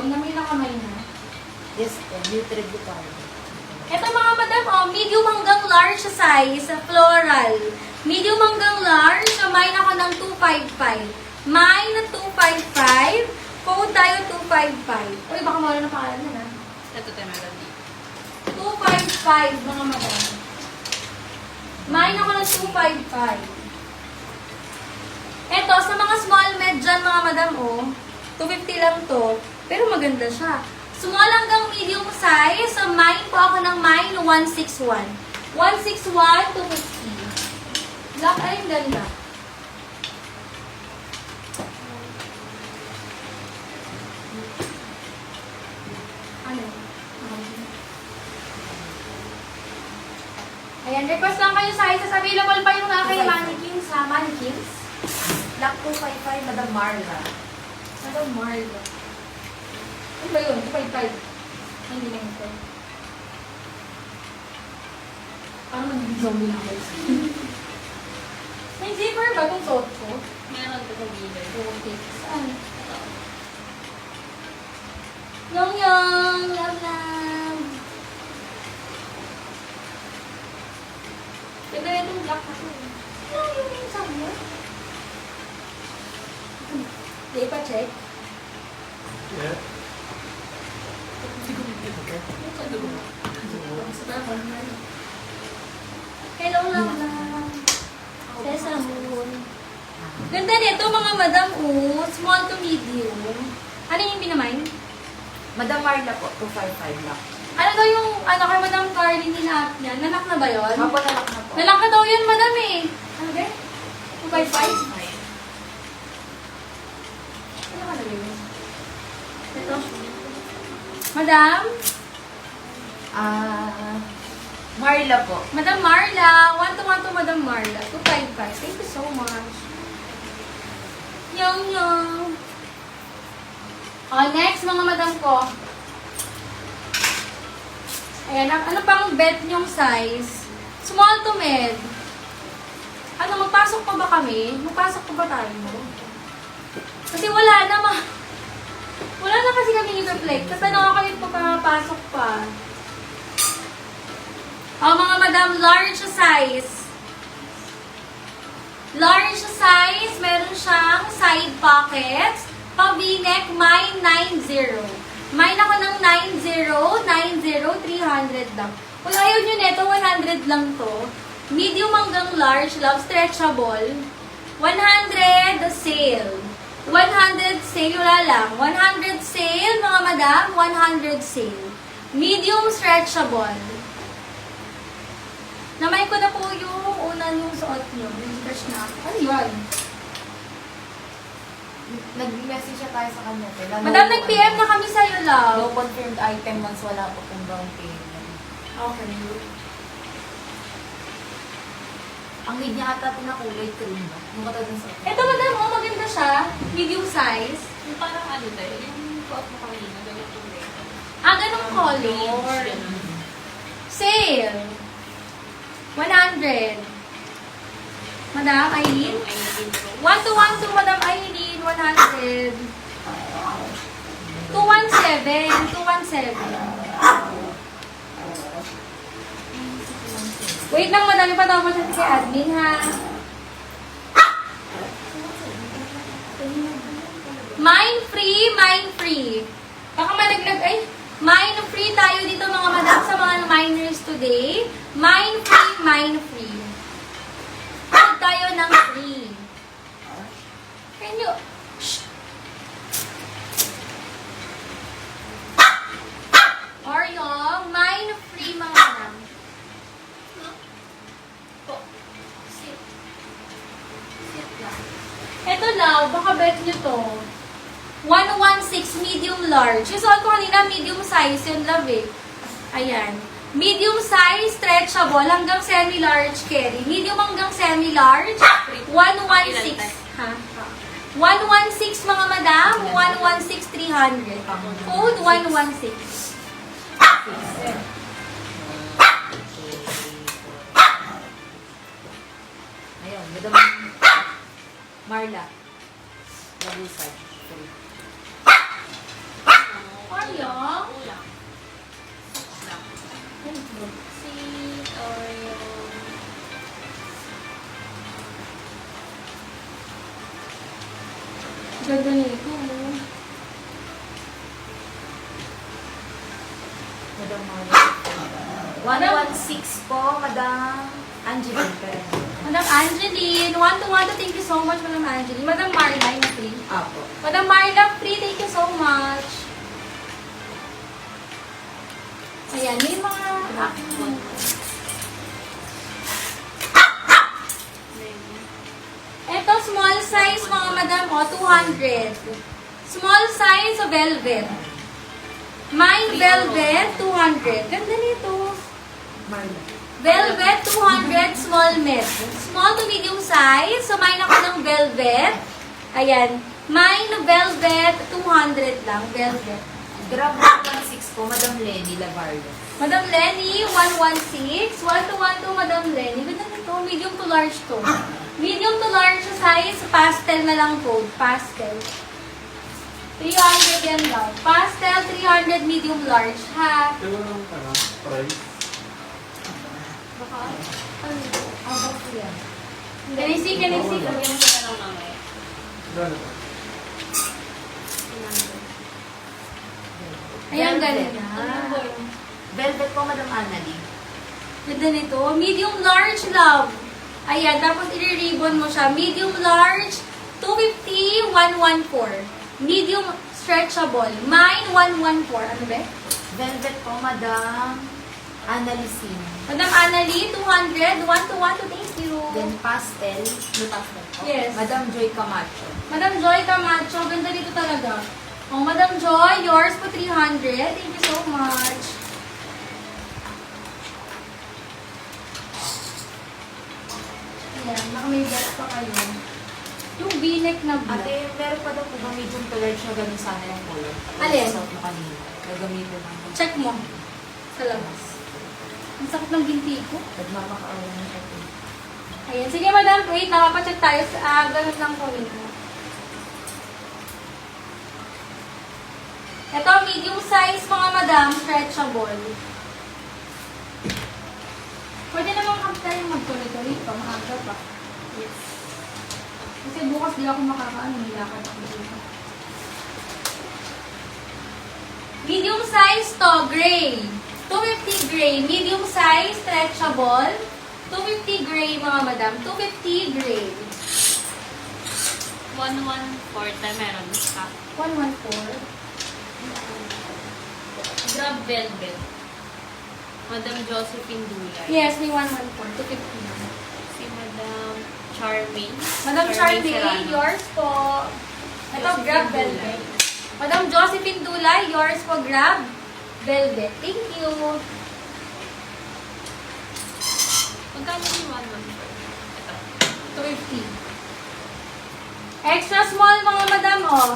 Namay na kamay na. Yes po, Nutri-Butal. Ito mga madam, oh, medium hanggang large size, floral. Medium hanggang large, may ako ng 255. May na 255. Code tayo 255. Uy, baka mawala na pangalan na na. Ito tayo meron dito. 255 mga madam. May ako ng 255. Ito, sa mga small med dyan mga madam, oh, 250 lang to. Pero maganda siya. Small hanggang medium size. So, mine po ako ng mine 161. 161 to 50. Black ay ganda. Ano? Ayan, request lang kayo sizes. Available pa yung aking mannequins, ha? Mannequins. Black 255, Madam Marla. Madam Marla. Ano ba yun? 255. Hindi lang ito. Parang mag-zombie na ako. May zipper ba itong suot ko? Meron ito sa gilid. Okay. Saan? Yung, love love. Ganda na itong black kasi. Ano yung sabi mo? Di pa check? Yeah. Hello, love love. Sesame. Ganda nito mga madam, oh. Small to medium. Ano yung pinamain? Madam Marla po, 255 lang. Ano daw yung, ano kay Madam Carly nilap niya? Nanak na ba yun? Mapo na lang na po. Nanak na daw yun, madam eh. Ano ba? 255? Ano ka na yun? Ito. Madam? Marla po. Madam Marla. 1 to Madam Marla. 255. Thank you so much. Yung. Oh, next mga madam ko. Ayan, ano pang bet nyong size? Small to med. Ano, magpasok pa ba kami? Magpasok pa ba tayo? Kasi wala na wala na kasi kami i-reflect. Kasi ano ako yung papapasok pa. Oh, mga madam, large size. Large size, meron siyang side pockets. Pang-v-neck, mine 90. Mine ako ng 90, 300 lang. Kung ayaw nyo neto, 100 lang to. Medium hanggang large, love, stretchable. 100 sale. 100 sale, wala lang. 100 sale, mga madam, 100 sale. Medium stretchable. Namay ko na po yung una yung suot nyo. Yung crush na ako. Ano yun? Nag-message siya tayo sa kanya. Madam, nag-PM na kami sa'yo, love. No confirmed item once wala po kung brown payment. Okay. Ang need niya ata pinakulay cream ba? Yung katulad sa Ito, madam, oh, maganda siya. Medium size. Yung parang ano tayo, yung suot mo kanina, ganito rin. Ah, ganun color. Ganun. Sale. 100. Madam Aileen? 1 to Madam Aileen, 100. 217. 217. Wait lang, madam. Ipatawag mo siya kay admin, ha? Mine free. Baka malaglag, ay, mine free tayo dito mga madam sa mga minors today. Mine free. Huwag tayo ng free. Can you, shh. Or yung mine free mga madam. Sit. Sit lang. Ito lang, baka bet nyo to. 116 medium large. Yung suot ko kanina, medium size yun, love eh. Ayan. Medium size, stretchable, hanggang semi-large carry. Medium hanggang semi-large, 116. Ha? 116 mga madam, 116 300. Code 116. Marla. Labusad. Free. Sayang. Kulang. Lang. Sweet Oreo. Ganda nito. Madam Marla. 116 po, Madam Angeline Perez. Madam Angeline, one to thank you so much, Madam Angeline. Madam Marla, yung free. Apo. Madam Marla, free, thank you so much. Ayan, may mga Ito, small size, mga madam, 200. Small size, velvet. Mine velvet, 200. Ganda nito. Marla. Velvet, 200, small mid. Small to medium size. So, mine ako ng velvet. Ayan. Mine velvet, 200 lang. Velvet. Grab 116 po, Madam Lenny Lavardo. Madam Lenny, 116. 1 to Madam Lenny. Ganda nito. Medium to large to. Medium to large size. Pastel na lang po. Pastel. 300 yan daw. Pastel, 300, medium large. Ha? Ito lang price. Baka? Ano ba yan? Can I see? Lagyan ko na lang mamaya. Gano'n ba? Ayan, galing. Velvet po, Madam Annalie. Ganda nito. Medium large, love. Ayan, tapos i-ribbon mo siya. Medium large, 250, 114. Medium stretchable. Mine, 114. Ano ba? Velvet po, Madam Annalie Sim. Madam Annalie, 200. 1 to thank you. Then pastel. May pastel po. Yes. Madam Joy Camacho. Madam Joy Camacho, ganda dito talaga. Oh, Madam Joy, yours po 300. Thank you so much. Ayan, baka may bet pa kayo. Yung v-neck na black. Ate, meron pa daw po ba medium to large na ganun sana yung color? Alin? Suot mo kanina. Gagamitin mo. Check mo. Sa labas. Ang sakit ng binti ko. Nagmamakaawa na siya po. Ayan. Sige, madam. Wait, nakapacheck tayo. Ganun lang po. Wait mo. Ito, medium size mga madam. Stretchable. Pwede naman kami tayong mag-tuloy-tuloy pa. Maaga pa. Yes. Kasi bukas di ako makakaano. Nilakad ako dito. Medium size to, gray. 250 gray. Medium size, stretchable. 250 gray, mga madam. 250 gray. 114 na meron ka. 114. Grab Velvet. Madam Josephine Dulay. Yes, may 114. 250 na. Si Madam Charmaine. Madam Charmaine, Serrano. yours po. Ito, Josephine grab Dulay. velvet. Madam Josephine Dulay, yours po, grab velvet. Thank you. Magkano yung 114? Ito. 250. Extra small, mga madam, oh.